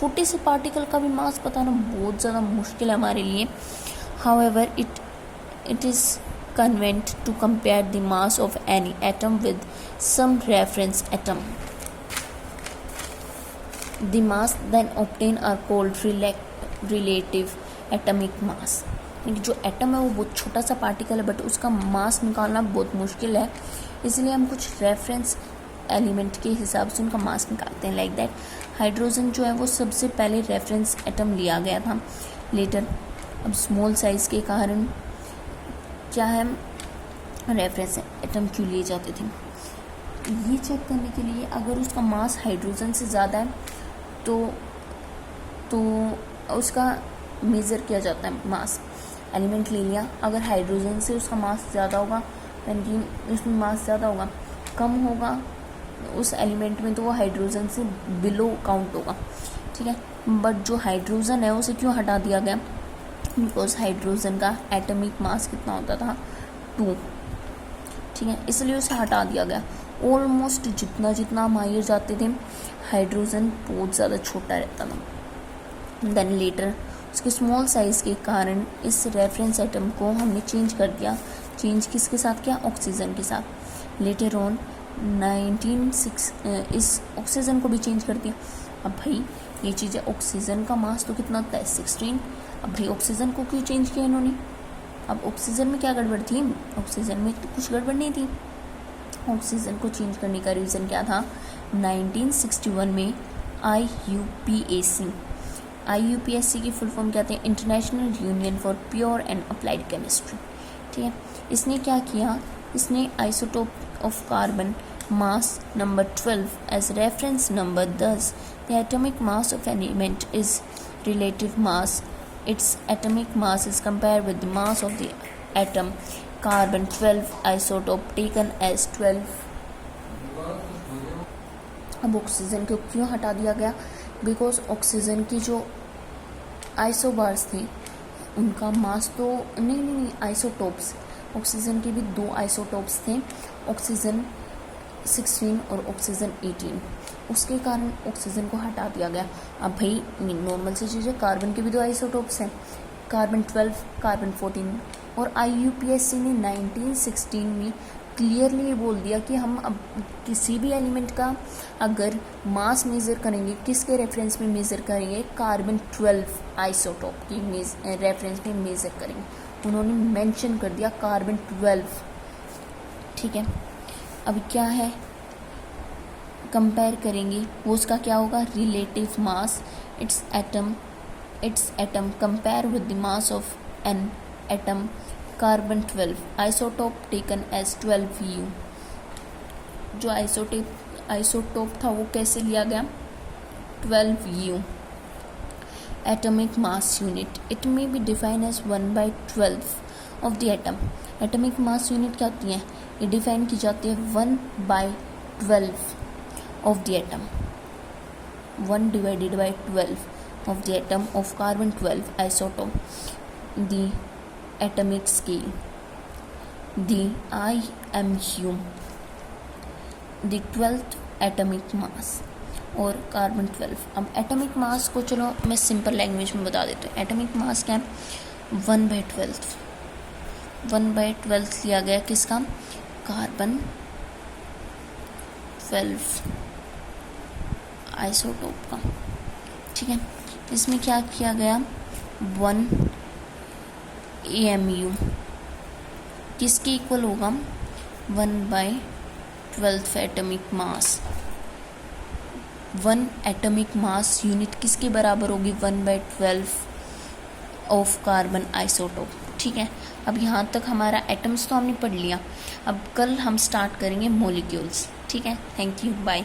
छोटे से पार्टिकल का भी मास बताना बहुत ज़्यादा मुश्किल है हमारे लिए. However it is convenient to compare the mass of any atom with some reference atom. The mass then obtained are called relative atomic mass. जो एटम है वो बहुत छोटा सा पार्टिकल है, बट उसका मास निकालना बहुत मुश्किल है, इसलिए हम कुछ रेफरेंस एलिमेंट के हिसाब से उनका मास निकालते हैं. लाइक दैट हाइड्रोजन जो है वो सबसे पहले रेफरेंस एटम लिया गया था. लेटर अब स्मॉल साइज़ के कारण क्या है, रेफरेंस एटम क्यों लिए जाते थे, ये चेक करने के लिए अगर उसका मास हाइड्रोजन से ज़्यादा है तो उसका मेज़र किया जाता है. मास एलिमेंट ले लिया, अगर हाइड्रोजन से उसका मास ज़्यादा होगा यानी उसमें मास ज़्यादा होगा, कम होगा उस एलिमेंट में तो वो हाइड्रोजन से बिलो काउंट होगा. ठीक है, बट जो हाइड्रोजन है उसे क्यों हटा दिया गया, बिकॉज हाइड्रोजन का एटॉमिक मास कितना होता था 2. ठीक है, इसलिए उसे हटा दिया गया. ऑलमोस्ट जितना हम आगे जाते थे हाइड्रोजन बहुत ज़्यादा छोटा रहता था. देन लेटर उसके स्मॉल साइज़ के कारण इस रेफरेंस एटम को हमने चेंज कर दिया. चेंज किसके साथ किया, ऑक्सीजन के साथ. लेटर ऑन 1906 इस ऑक्सीजन को भी चेंज कर दिया. अब भाई ये चीज़ है, ऑक्सीजन का मास तो कितना होता है 16. अब भाई ऑक्सीजन को क्यों चेंज किया इन्होंने, अब ऑक्सीजन में क्या गड़बड़ थी, ऑक्सीजन में तो कुछ गड़बड़ नहीं थी. ऑक्सीजन को चेंज करने का रीज़न क्या था, 1961 में IUPAC की फुल फॉर्म क्या थी, International Union for Pure and Applied Chemistry. ठीक है, इसने क्या किया, इसने isotope of carbon mass number 12 as reference number. thus the atomic mass of an element is relative mass. Its atomic mass is compared with the mass of the atom carbon 12 isotope taken as 12. अब oxygen को क्यों हटा दिया गया, because oxygen की जो isobars थे उनका मास तो नहीं आइसोटोप्स, ऑक्सीजन के भी 2 आइसोटोप्स थे, ऑक्सीजन 16 और ऑक्सीजन 18. उसके कारण ऑक्सीजन को हटा दिया गया. अब भाई नॉर्मल सी चीज़ है, कार्बन के भी 2 आइसोटोप्स हैं, कार्बन 12 कार्बन 14. और IUPAC ने 1916 में क्लियरली ये बोल दिया कि हम अब किसी भी एलिमेंट का अगर मास मेज़र करेंगे किसके रेफरेंस में मेज़र करेंगे, कार्बन 12 आइसोटोप की रेफरेंस में मेज़र करेंगे. उन्होंने मेंशन कर दिया कार्बन 12. ठीक है, अब क्या है, कंपेयर करेंगे वो उसका क्या होगा, relative mass. Its atom compare with the mass of an atom carbon 12 isotope taken as 12U. जो आइसोटोप था वो कैसे लिया गया, 12U. Atomic mass unit, it may be define as 1/12 of the atom. Atomic mass unit क्या होती है, ये डिफाइन की जाती है 1/12 of the atom. 1 divided by 12 of the atom of carbon 12 isotope. The atomic scale, the IMU, the 12th atomic mass और carbon 12. अब atomic mass को चलो मैं सिंपल लैंग्वेज में बता देती हूँ. एटॉमिक मास क्या है, 1/12. 1/12 लिया गया किसका, कार्बन 12 आइसोटोप का. ठीक है, इसमें क्या किया गया, 1 AMU किसके इक्वल होगा, 1/12 atomic mass. 1 atomic mass unit किसके बराबर होगी, 1/12 ऑफ कार्बन आइसोटोप. ठीक है, अब यहाँ तक हमारा एटम्स तो हमने पढ़ लिया. अब कल हम स्टार्ट करेंगे मॉलिक्यूल्स. ठीक है, थैंक यू, बाय.